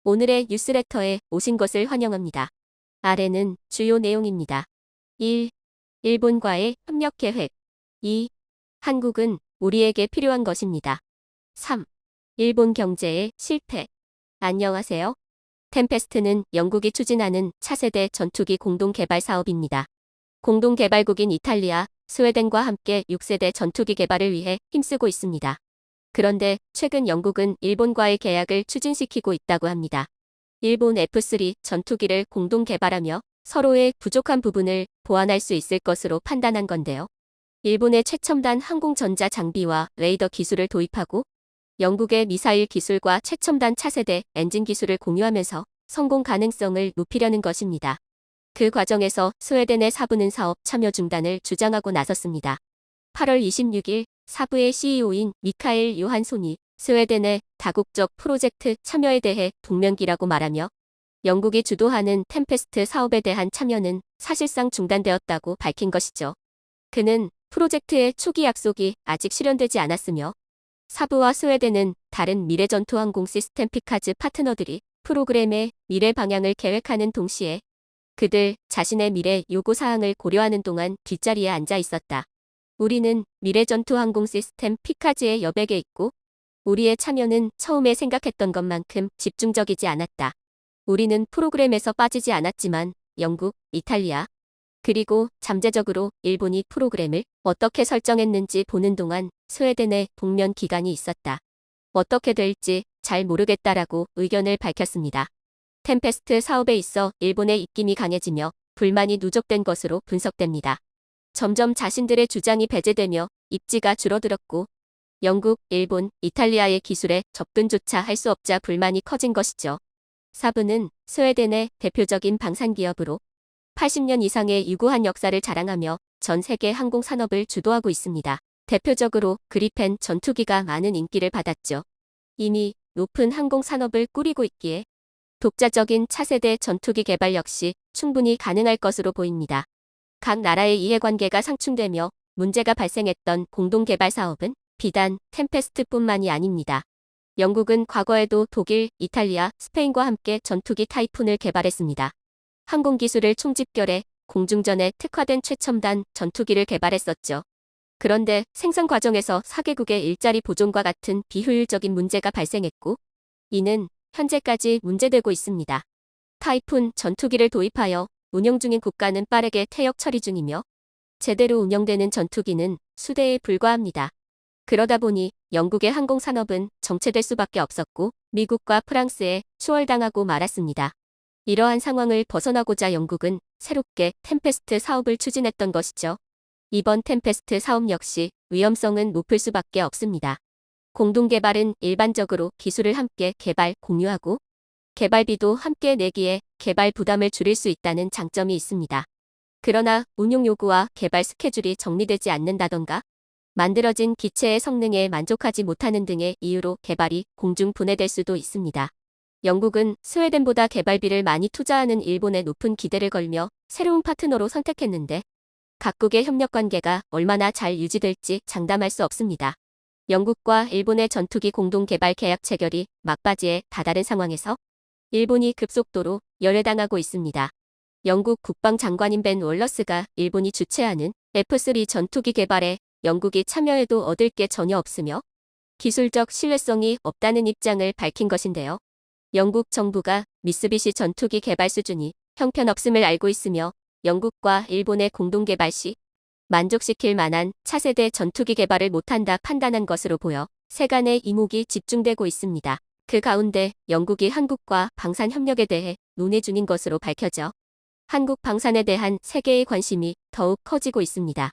오늘의 뉴스레터에 오신 것을 환영합니다. 아래는 주요 내용입니다. 1. 일본과의 협력 계획. 2. 한국은 우리에게 필요한 것입니다. 3. 일본 경제의 실패. 안녕하세요. 템페스트는 영국이 추진하는 차세대 전투기 공동개발 사업입니다. 공동개발국인 이탈리아, 스웨덴과 함께 6세대 전투기 개발을 위해 힘쓰고 있습니다. 그런데 최근 영국은 일본과의 계약을 추진시키고 있다고 합니다. 일본 F3 전투기를 공동 개발하며 서로의 부족한 부분을 보완할 수 있을 것으로 판단한 건데요. 일본의 최첨단 항공전자 장비와 레이더 기술을 도입하고 영국의 미사일 기술과 최첨단 차세대 엔진 기술을 공유하면서 성공 가능성을 높이려는 것입니다. 그 과정에서 스웨덴의 사부는 사업 참여 중단을 주장하고 나섰습니다. 8월 26일 사부의 CEO인 미카엘 요한손이 스웨덴의 다국적 프로젝트 참여에 대해 동명기라고 말하며 영국이 주도하는 템페스트 사업에 대한 참여는 사실상 중단되었다고 밝힌 것이죠. 그는 프로젝트의 초기 약속이 아직 실현되지 않았으며 사부와 스웨덴은 다른 미래 전투항공 시스템 피카즈 파트너들이 프로그램의 미래 방향을 계획하는 동시에 그들 자신의 미래 요구사항을 고려하는 동안 뒷자리에 앉아 있었다. 우리는 미래 전투항공 시스템 피카즈의 여백에 있고 우리의 참여는 처음에 생각했던 것만큼 집중적이지 않았다. 우리는 프로그램에서 빠지지 않았지만 영국, 이탈리아, 그리고 잠재적으로 일본이 프로그램을 어떻게 설정했는지 보는 동안 스웨덴의 동면 기간이 있었다. 어떻게 될지 잘 모르겠다라고 의견을 밝혔습니다. 템페스트 사업에 있어 일본의 입김이 강해지며 불만이 누적된 것으로 분석됩니다. 점점 자신들의 주장이 배제되며 입지가 줄어들었고 영국, 일본, 이탈리아의 기술에 접근조차 할 수 없자 불만이 커진 것이죠. 사부는 스웨덴의 대표적인 방산기업으로 80년 이상의 유구한 역사를 자랑하며 전 세계 항공산업을 주도하고 있습니다. 대표적으로 그리펜 전투기가 많은 인기를 받았죠. 이미 높은 항공산업을 꾸리고 있기에 독자적인 차세대 전투기 개발 역시 충분히 가능할 것으로 보입니다. 각 나라의 이해관계가 상충되며 문제가 발생했던 공동개발 사업은 비단 템페스트뿐만이 아닙니다. 영국은 과거에도 독일, 이탈리아, 스페인과 함께 전투기 타이푼을 개발했습니다. 항공기술을 총집결해 공중전에 특화된 최첨단 전투기를 개발했었죠. 그런데 생산 과정에서 4개국의 일자리 보존과 같은 비효율적인 문제가 발생했고 이는 현재까지 문제되고 있습니다. 타이푼 전투기를 도입하여 운영 중인 국가는 빠르게 퇴역 처리 중이며 제대로 운영되는 전투기는 수대에 불과합니다. 그러다 보니 영국의 항공산업은 정체될 수밖에 없었고 미국과 프랑스에 추월당하고 말았습니다. 이러한 상황을 벗어나고자 영국은 새롭게 템페스트 사업을 추진했던 것이죠. 이번 템페스트 사업 역시 위험성은 높을 수밖에 없습니다. 공동개발은 일반적으로 기술을 함께 개발, 공유하고 개발비도 함께 내기에 개발 부담을 줄일 수 있다는 장점이 있습니다. 그러나 운용 요구와 개발 스케줄이 정리되지 않는다던가 만들어진 기체의 성능에 만족하지 못하는 등의 이유로 개발이 공중 분해될 수도 있습니다. 영국은 스웨덴보다 개발비를 많이 투자하는 일본에 높은 기대를 걸며 새로운 파트너로 선택했는데 각국의 협력 관계가 얼마나 잘 유지될지 장담할 수 없습니다. 영국과 일본의 전투기 공동 개발 계약 체결이 막바지에 다다른 상황에서 일본이 급속도로 열애당하고 있습니다. 영국 국방장관인 벤 월러스가 일본이 주최하는 F3 전투기 개발에 영국이 참여해도 얻을 게 전혀 없으며 기술적 신뢰성이 없다는 입장을 밝힌 것인데요. 영국 정부가 미쓰비시 전투기 개발 수준이 형편없음을 알고 있으며 영국과 일본의 공동 개발 시 만족시킬 만한 차세대 전투기 개발을 못한다 판단한 것으로 보여 세간의 이목이 집중되고 있습니다. 그 가운데 영국이 한국과 방산 협력에 대해 논의 중인 것으로 밝혀져 한국 방산에 대한 세계의 관심이 더욱 커지고 있습니다.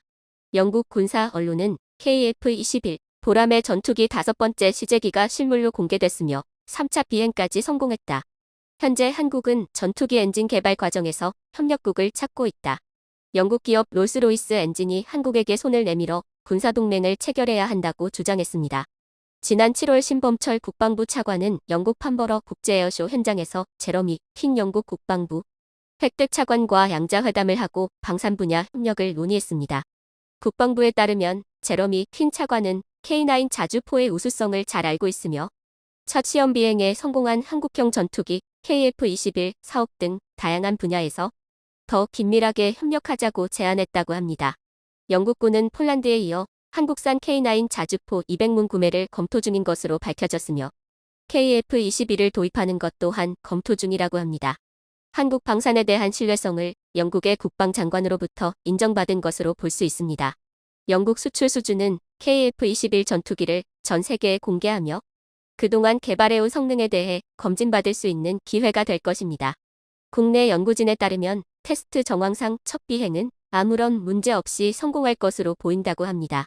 영국 군사 언론은 KF-21 보람의 전투기 5번째 시제기가 실물로 공개됐으며 3차 비행까지 성공했다. 현재 한국은 전투기 엔진 개발 과정에서 협력국을 찾고 있다. 영국 기업 롤스로이스 엔진이 한국에게 손을 내밀어 군사동맹을 체결해야 한다고 주장했습니다. 지난 7월 신범철 국방부 차관은 영국 판버러 국제에어쇼 현장에서 제러미 킹 영국 국방부 획득 차관과 양자회담을 하고 방산 분야 협력을 논의했습니다. 국방부에 따르면 제러미 퀸 차관은 K9 자주포의 우수성을 잘 알고 있으며 첫 시험 비행에 성공한 한국형 전투기 KF-21 사업 등 다양한 분야에서 더 긴밀하게 협력하자고 제안했다고 합니다. 영국군은 폴란드에 이어 한국산 K9 자주포 200문 구매를 검토 중인 것으로 밝혀졌으며 KF-21을 도입하는 것 또한 검토 중이라고 합니다. 한국 방산에 대한 신뢰성을 영국의 국방장관으로부터 인정받은 것으로 볼 수 있습니다. 영국 수출 수주는 KF-21 전투기를 전 세계에 공개하며 그동안 개발해온 성능에 대해 검증받을 수 있는 기회가 될 것입니다. 국내 연구진에 따르면 테스트 정황상 첫 비행은 아무런 문제 없이 성공할 것으로 보인다고 합니다.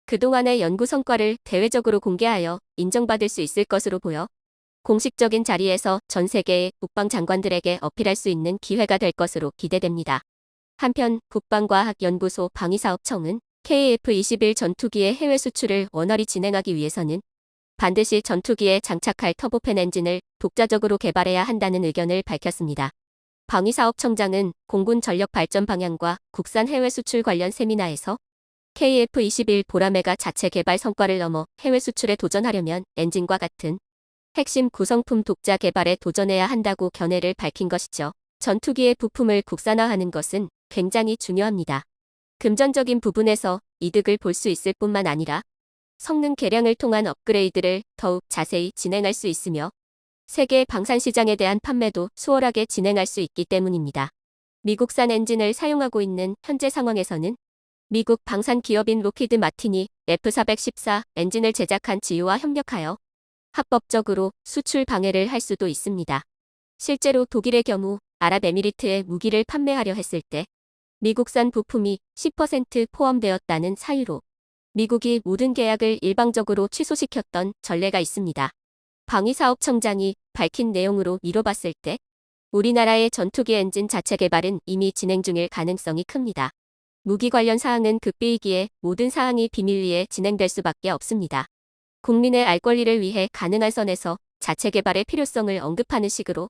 그동안의 연구 성과를 대외적으로 공개하여 인정받을 수 있을 것으로 보여 공식적인 자리에서 전 세계의 국방장관들에게 어필할 수 있는 기회가 될 것으로 기대됩니다. 한편 국방과학연구소 방위사업청은 KF-21 전투기의 해외 수출을 원활히 진행하기 위해서는 반드시 전투기에 장착할 터보팬 엔진을 독자적으로 개발해야 한다는 의견을 밝혔습니다. 방위사업청장은 공군 전력 발전 방향과 국산 해외 수출 관련 세미나에서 KF-21 보라매가 자체 개발 성과를 넘어 해외 수출에 도전하려면 엔진과 같은 핵심 구성품 독자 개발에 도전해야 한다고 견해를 밝힌 것이죠. 전투기의 부품을 국산화하는 것은 굉장히 중요합니다. 금전적인 부분에서 이득을 볼 수 있을 뿐만 아니라 성능 개량을 통한 업그레이드를 더욱 자세히 진행할 수 있으며 세계 방산 시장에 대한 판매도 수월하게 진행할 수 있기 때문입니다. 미국산 엔진을 사용하고 있는 현재 상황에서는 미국 방산 기업인 로키드 마틴이 F414 엔진을 제작한 지유와 협력하여 합법적으로 수출 방해를 할 수도 있습니다. 실제로 독일의 경우 아랍에미리트에 무기를 판매하려 했을 때 미국산 부품이 10% 포함되었다는 사유로 미국이 모든 계약을 일방적으로 취소시켰던 전례가 있습니다. 방위사업청장이 밝힌 내용으로 미뤄봤을 때 우리나라의 전투기 엔진 자체 개발은 이미 진행 중일 가능성이 큽니다. 무기 관련 사항은 극비이기에 모든 사항이 비밀리에 진행될 수밖에 없습니다. 국민의 알 권리를 위해 가능한 선에서 자체 개발의 필요성을 언급하는 식으로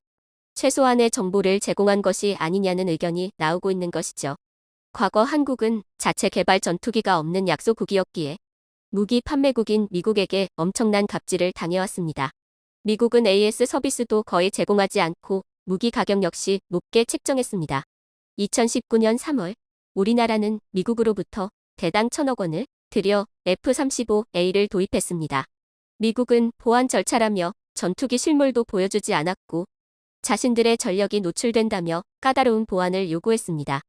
최소한의 정보를 제공한 것이 아니냐는 의견이 나오고 있는 것이죠. 과거 한국은 자체 개발 전투기가 없는 약소국이었기에 무기 판매국인 미국에게 엄청난 갑질을 당해왔습니다. 미국은 AS 서비스도 거의 제공하지 않고 무기 가격 역시 높게 책정했습니다. 2019년 3월 우리나라는 미국으로부터 대당 1,000억 원을 들여 F-35A를 도입했습니다. 미국은 보안 절차라며 전투기 실물도 보여주지 않았고 자신들의 전력이 노출된다며 까다로운 보안을 요구했습니다.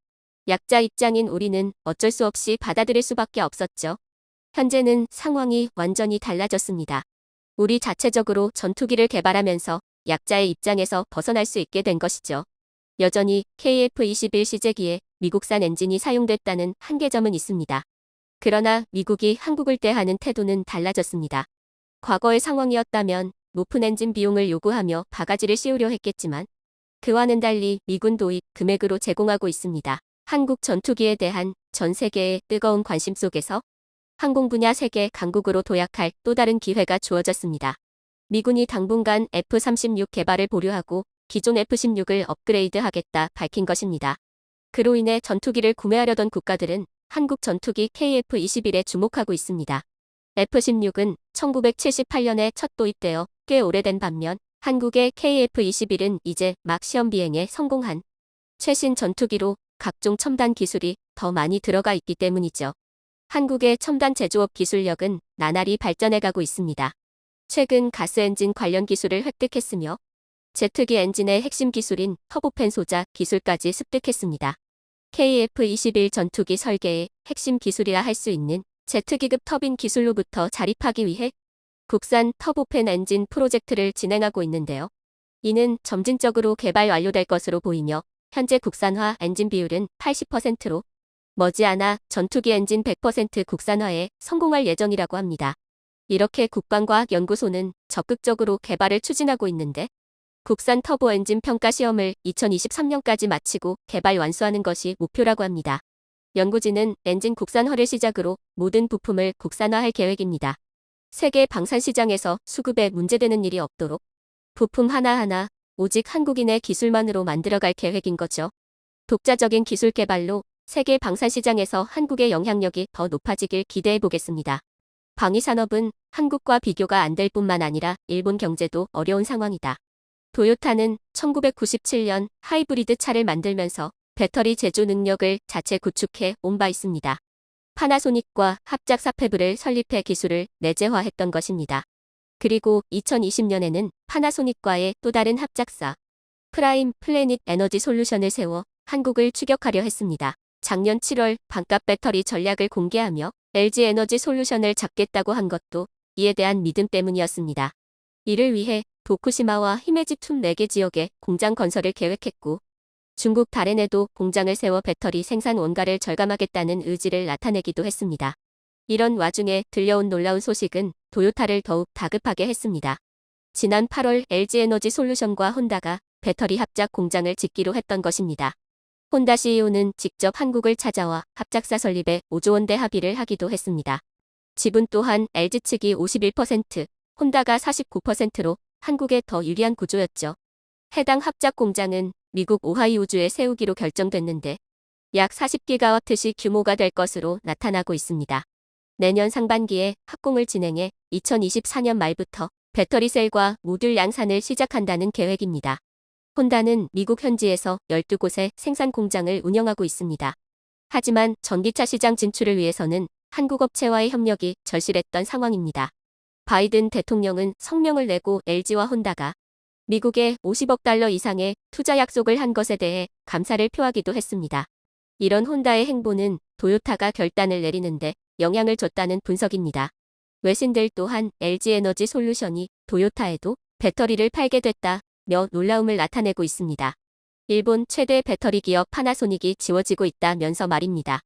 약자 입장인 우리는 어쩔 수 없이 받아들일 수밖에 없었죠. 현재는 상황이 완전히 달라졌습니다. 우리 자체적으로 전투기를 개발하면서 약자의 입장에서 벗어날 수 있게 된 것이죠. 여전히 KF-21 시제기에 미국산 엔진이 사용됐다는 한계점은 있습니다. 그러나 미국이 한국을 대하는 태도는 달라졌습니다. 과거의 상황이었다면 높은 엔진 비용을 요구하며 바가지를 씌우려 했겠지만 그와는 달리 미군 도입 금액으로 제공하고 있습니다. 한국 전투기에 대한 전 세계의 뜨거운 관심 속에서 항공 분야 세계 강국으로 도약할 또 다른 기회가 주어졌습니다. 미군이 당분간 F-36 개발을 보류하고 기존 F-16을 업그레이드하겠다 밝힌 것입니다. 그로 인해 전투기를 구매하려던 국가들은 한국 전투기 KF-21에 주목하고 있습니다. F-16은 1978년에 첫 도입되어 꽤 오래된 반면 한국의 KF-21은 이제 막 시험 비행에 성공한 최신 전투기로 각종 첨단 기술이 더 많이 들어가 있기 때문이죠. 한국의 첨단 제조업 기술력은 나날이 발전해가고 있습니다. 최근 가스 엔진 관련 기술을 획득했으며 제트기 엔진의 핵심 기술인 터보팬 소자 기술까지 습득했습니다. KF-21 전투기 설계의 핵심 기술이라 할 수 있는 제트기급 터빈 기술로부터 자립하기 위해 국산 터보팬 엔진 프로젝트를 진행하고 있는데요. 이는 점진적으로 개발 완료될 것으로 보이며 현재 국산화 엔진 비율은 80%로 머지않아 전투기 엔진 100% 국산화에 성공할 예정이라고 합니다. 이렇게 국방과학연구소는 적극적으로 개발을 추진하고 있는데 국산 터보 엔진 평가 시험을 2023년까지 마치고 개발 완수하는 것이 목표라고 합니다. 연구진은 엔진 국산화를 시작으로 모든 부품을 국산화할 계획입니다. 세계 방산 시장에서 수급에 문제되는 일이 없도록 부품 하나하나 오직 한국인의 기술만으로 만들어갈 계획인 거죠. 독자적인 기술 개발로 세계 방산 시장에서 한국의 영향력이 더 높아지길 기대해 보겠습니다. 방위 산업은 한국과 비교가 안 될 뿐만 아니라 일본 경제도 어려운 상황이다. 도요타는 1997년 하이브리드 차를 만들면서 배터리 제조 능력을 자체 구축해 온 바 있습니다. 파나소닉과 합작 사패부를 설립해 기술을 내재화했던 것입니다. 그리고 2020년에는 파나소닉과의 또 다른 합작사 프라임 플래닛 에너지 솔루션을 세워 한국을 추격하려 했습니다. 작년 7월 반값 배터리 전략을 공개하며 LG 에너지 솔루션을 잡겠다고 한 것도 이에 대한 믿음 때문이었습니다. 이를 위해 도쿠시마와 히메지 툼 4개 지역에 공장 건설을 계획했고 중국 다롄에도 공장을 세워 배터리 생산 원가를 절감하겠다는 의지를 나타내기도 했습니다. 이런 와중에 들려온 놀라운 소식은 도요타를 더욱 다급하게 했습니다. 지난 8월 LG에너지 솔루션과 혼다가 배터리 합작 공장을 짓기로 했던 것입니다. 혼다 CEO는 직접 한국을 찾아와 합작사 설립에 5조 원대 합의를 하기도 했습니다. 지분 또한 LG 측이 51%, 혼다가 49%로 한국에 더 유리한 구조였죠. 해당 합작 공장은 미국 오하이오주에 세우기로 결정됐는데 약 40기가와트시 규모가 될 것으로 나타나고 있습니다. 내년 상반기에 합공을 진행해 2024년 말부터 배터리 셀과 모듈 양산을 시작한다는 계획입니다. 혼다는 미국 현지에서 12곳의 생산 공장을 운영하고 있습니다. 하지만 전기차 시장 진출을 위해서는 한국 업체와의 협력이 절실했던 상황입니다. 바이든 대통령은 성명을 내고 LG와 혼다가 미국에 50억 달러 이상의 투자 약속을 한 것에 대해 감사를 표하기도 했습니다. 이런 혼다의 행보는 도요타가 결단을 내리는데 영향을 줬다는 분석입니다. 외신들 또한 LG에너지 솔루션이 도요타에도 배터리를 팔게 됐다며 놀라움을 나타내고 있습니다. 일본 최대 배터리 기업 파나소닉이 지워지고 있다면서 말입니다.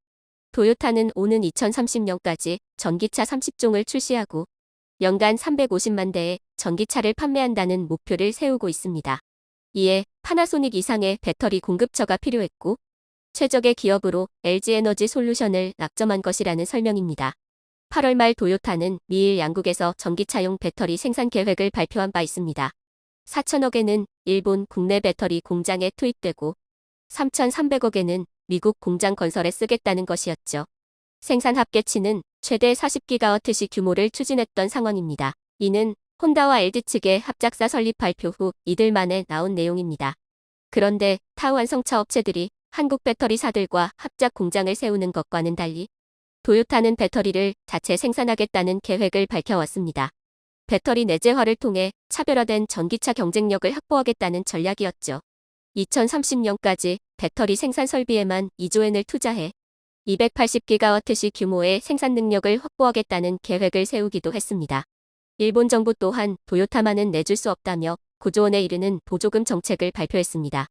도요타는 오는 2030년까지 전기차 30종을 출시하고 연간 350만 대의 전기차를 판매한다는 목표를 세우고 있습니다. 이에 파나소닉 이상의 배터리 공급처가 필요했고 최적의 기업으로 LG에너지 솔루션을 낙점한 것이라는 설명입니다. 8월 말 도요타는 미일 양국에서 전기차용 배터리 생산 계획을 발표한 바 있습니다. 4천억에는 일본 국내 배터리 공장에 투입되고 3,300억에는 미국 공장 건설에 쓰겠다는 것이었죠. 생산 합계치는 최대 40기가와트시 규모를 추진했던 상황입니다. 이는 혼다와 LG 측의 합작사 설립 발표 후 이틀 만에 나온 내용입니다. 그런데 타 완성차 업체들이 한국 배터리사들과 합작 공장을 세우는 것과는 달리 도요타는 배터리를 자체 생산하겠다는 계획을 밝혀왔습니다. 배터리 내재화를 통해 차별화된 전기차 경쟁력을 확보하겠다는 전략이었죠. 2030년까지 배터리 생산 설비에만 2조 엔을 투자해 280기가와트시 규모의 생산 능력을 확보하겠다는 계획을 세우기도 했습니다. 일본 정부 또한 도요타만은 내줄 수 없다며 9조 원에 이르는 보조금 정책을 발표했습니다.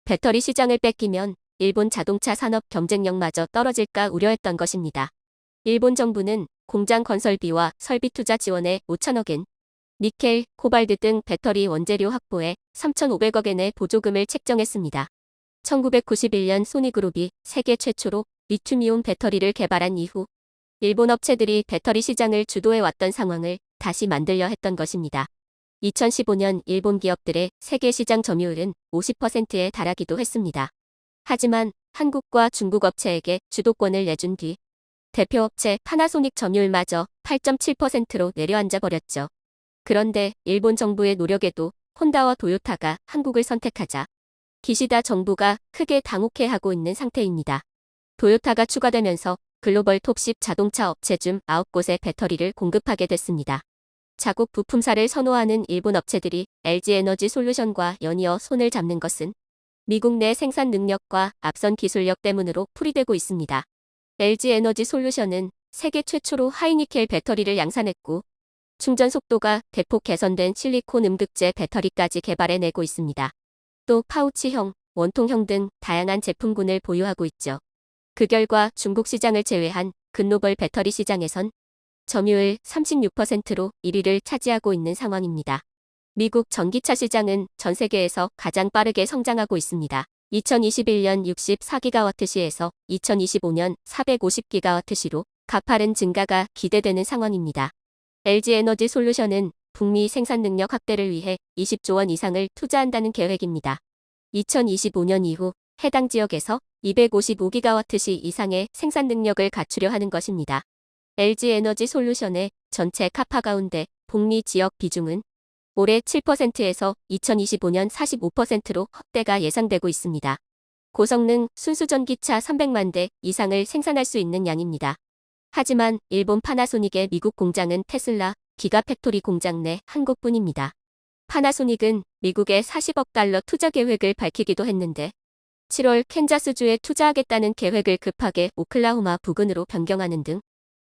배터리 시장을 뺏기면 일본 자동차 산업 경쟁력마저 떨어질까 우려했던 것입니다. 일본 정부는 공장 건설비와 설비 투자 지원에 5천억 엔, 니켈, 코발트 등 배터리 원재료 확보에 3,500억 엔의 보조금을 책정했습니다. 1991년 소니그룹이 세계 최초로 리튬이온 배터리를 개발한 이후 일본 업체들이 배터리 시장을 주도해왔던 상황을 다시 만들려 했던 것입니다. 2015년 일본 기업들의 세계 시장 점유율은 50%에 달하기도 했습니다. 하지만 한국과 중국 업체에게 주도권을 내준 뒤 대표업체 파나소닉 점유율마저 8.7%로 내려앉아 버렸죠. 그런데 일본 정부의 노력에도 혼다와 도요타가 한국을 선택하자 기시다 정부가 크게 당혹해하고 있는 상태입니다. 도요타가 추가되면서 글로벌 톱10 자동차 업체 중 9곳에 배터리를 공급하게 됐습니다. 자국 부품사를 선호하는 일본 업체들이 LG에너지 솔루션과 연이어 손을 잡는 것은 미국 내 생산 능력과 앞선 기술력 때문으로 풀이되고 있습니다. LG에너지 솔루션은 세계 최초로 하이니켈 배터리를 양산했고 충전 속도가 대폭 개선된 실리콘 음극재 배터리까지 개발해내고 있습니다. 또 파우치형, 원통형 등 다양한 제품군을 보유하고 있죠. 그 결과 중국 시장을 제외한 글로벌 배터리 시장에선 점유율 36%로 1위를 차지하고 있는 상황입니다. 미국 전기차 시장은 전 세계에서 가장 빠르게 성장하고 있습니다. 2021년 64기가와트시에서 2025년 450기가와트시로 가파른 증가가 기대되는 상황입니다. LG에너지 솔루션은 북미 생산 능력 확대를 위해 20조 원 이상을 투자한다는 계획입니다. 2025년 이후 해당 지역에서 255기가와트시 이상의 생산 능력을 갖추려 하는 것입니다. LG에너지 솔루션의 전체 카파 가운데 북미 지역 비중은 올해 7%에서 2025년 45%로 확대가 예상되고 있습니다. 고성능 순수전기차 300만 대 이상을 생산할 수 있는 양입니다. 하지만 일본 파나소닉의 미국 공장은 테슬라 기가팩토리 공장 내 한 곳뿐입니다. 파나소닉은 미국에 40억 달러 투자 계획을 밝히기도 했는데 7월 캔자스주에 투자하겠다는 계획을 급하게 오클라호마 부근으로 변경하는 등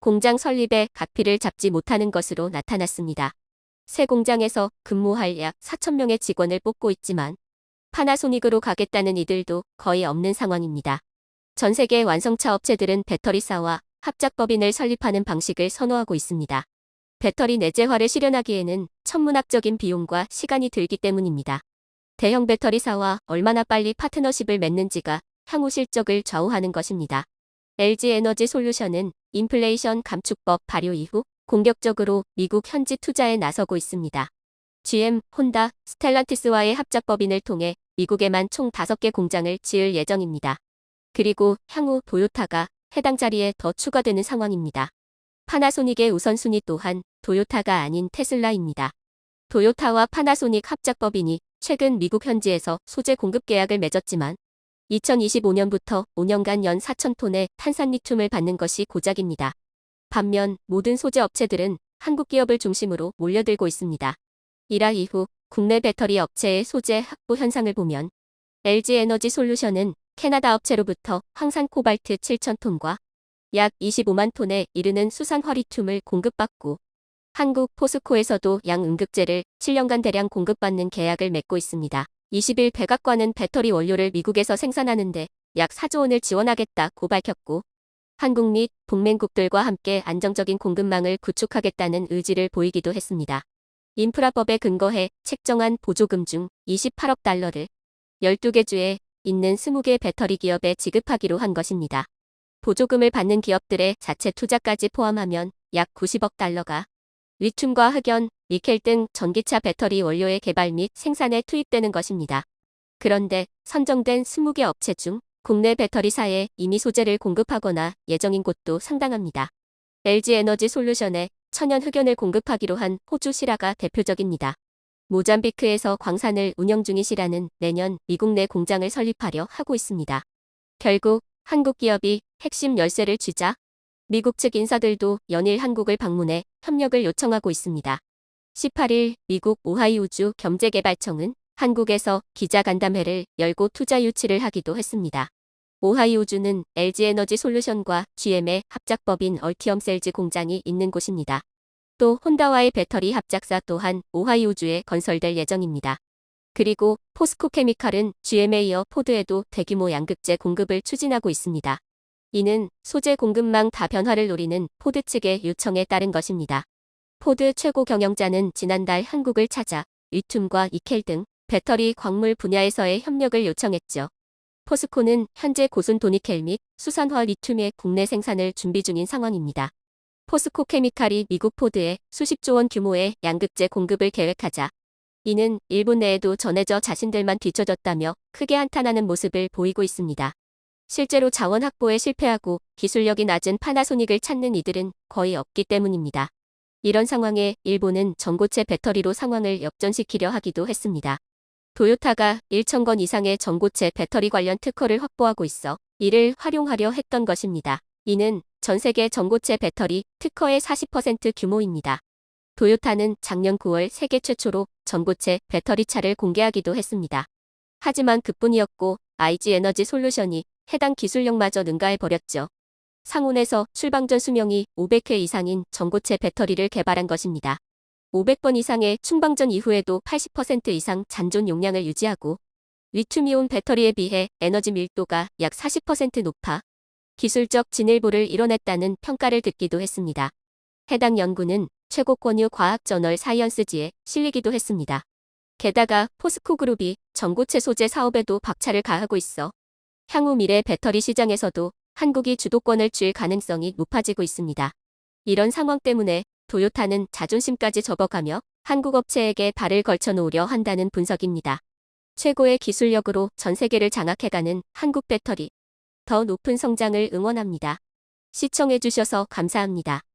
공장 설립에 각비를 잡지 못하는 것으로 나타났습니다. 새 공장에서 근무할 약 4,000명의 직원을 뽑고 있지만 파나소닉으로 가겠다는 이들도 거의 없는 상황입니다. 전 세계 완성차 업체들은 배터리사와 합작법인을 설립하는 방식을 선호하고 있습니다. 배터리 내재화를 실현하기에는 천문학적인 비용과 시간이 들기 때문입니다. 대형 배터리사와 얼마나 빨리 파트너십을 맺는지가 향후 실적을 좌우하는 것입니다. LG에너지 솔루션은 인플레이션 감축법 발효 이후 공격적으로 미국 현지 투자에 나서고 있습니다. GM, 혼다, 스텔란티스와의 합작법인을 통해 미국에만 총 5개 공장을 지을 예정입니다. 그리고 향후 도요타가 해당 자리에 더 추가되는 상황입니다. 파나소닉의 우선순위 또한 도요타가 아닌 테슬라입니다. 도요타와 파나소닉 합작법인이 최근 미국 현지에서 소재 공급 계약을 맺었지만 2025년부터 5년간 연 4,000톤의 탄산리튬을 받는 것이 고작입니다. 반면 모든 소재 업체들은 한국 기업을 중심으로 몰려들고 있습니다. 이라 이후 국내 배터리 업체의 소재 확보 현상을 보면 LG에너지 솔루션은 캐나다 업체로부터 황산 코발트 7,000톤과 약 25만 톤에 이르는 수산 화리튬을 공급받고 한국 포스코에서도 양응급제를 7년간 대량 공급받는 계약을 맺고 있습니다. 20일 백악관은 배터리 원료를 미국에서 생산하는데 약 4조 원을 지원하겠다고 밝혔고 한국 및 동맹국들과 함께 안정적인 공급망을 구축하겠다는 의지를 보이기도 했습니다. 인프라법에 근거해 책정한 보조금 중 28억 달러를 12개 주에 있는 20개 배터리 기업에 지급하기로 한 것입니다. 보조금을 받는 기업들의 자체 투자까지 포함하면 약 90억 달러가 리튬과 흑연, 니켈 등 전기차 배터리 원료의 개발 및 생산에 투입되는 것입니다. 그런데 선정된 20개 업체 중 국내 배터리사에 이미 소재를 공급하거나 예정인 곳도 상당합니다. LG에너지 솔루션에 천연 흑연을 공급하기로 한 호주 시라가 대표적입니다. 모잠비크에서 광산을 운영 중인 시라는 내년 미국 내 공장을 설립하려 하고 있습니다. 결국 한국 기업이 핵심 열쇠를 쥐자 미국 측 인사들도 연일 한국을 방문해 협력을 요청하고 있습니다. 18일 미국 오하이오주 경제개발청은 한국에서 기자간담회를 열고 투자 유치를 하기도 했습니다. 오하이오주는 LG에너지 솔루션과 GM의 합작법인 얼티엄셀즈 공장이 있는 곳입니다. 또 혼다와의 배터리 합작사 또한 오하이오주에 건설될 예정입니다. 그리고 포스코 케미칼은 GM에 이어 포드에도 대규모 양극재 공급을 추진하고 있습니다. 이는 소재 공급망 다변화를 노리는 포드 측의 요청에 따른 것입니다. 포드 최고 경영자는 지난달 한국을 찾아 리튬과 니켈 등 배터리 광물 분야에서의 협력을 요청했죠. 포스코는 현재 고순도니켈 및 수산화 리튬의 국내 생산을 준비 중인 상황입니다. 포스코 케미칼이 미국 포드에 수십조 원 규모의 양극재 공급을 계획하자 이는 일본 내에도 전해져 자신들만 뒤처졌다며 크게 한탄하는 모습을 보이고 있습니다. 실제로 자원 확보에 실패하고 기술력이 낮은 파나소닉을 찾는 이들은 거의 없기 때문입니다. 이런 상황에 일본은 전고체 배터리로 상황을 역전시키려 하기도 했습니다. 도요타가 1,000건 이상의 전고체 배터리 관련 특허를 확보하고 있어 이를 활용하려 했던 것입니다. 이는 전 세계 전고체 배터리 특허의 40% 규모입니다. 도요타는 작년 9월 세계 최초로 전고체 배터리차를 공개하기도 했습니다. 하지만 그뿐이었고 IG에너지 솔루션이 해당 기술력마저 능가해버렸죠. 상온에서 출방전 수명이 500회 이상인 전고체 배터리를 개발한 것입니다. 500번 이상의 충방전 이후에도 80% 이상 잔존 용량을 유지하고 리튬이온 배터리에 비해 에너지 밀도가 약 40% 높아 기술적 진일보를 이뤄냈다는 평가를 듣기도 했습니다. 해당 연구는 최고권유 과학저널 사이언스지에 실리기도 했습니다. 게다가 포스코 그룹이 전고체 소재 사업에도 박차를 가하고 있어 향후 미래 배터리 시장에서도 한국이 주도권을 쥘 가능성이 높아지고 있습니다. 이런 상황 때문에 도요타는 자존심까지 접어가며 한국 업체에게 발을 걸쳐놓으려 한다는 분석입니다. 최고의 기술력으로 전 세계를 장악해가는 한국 배터리. 더 높은 성장을 응원합니다. 시청해주셔서 감사합니다.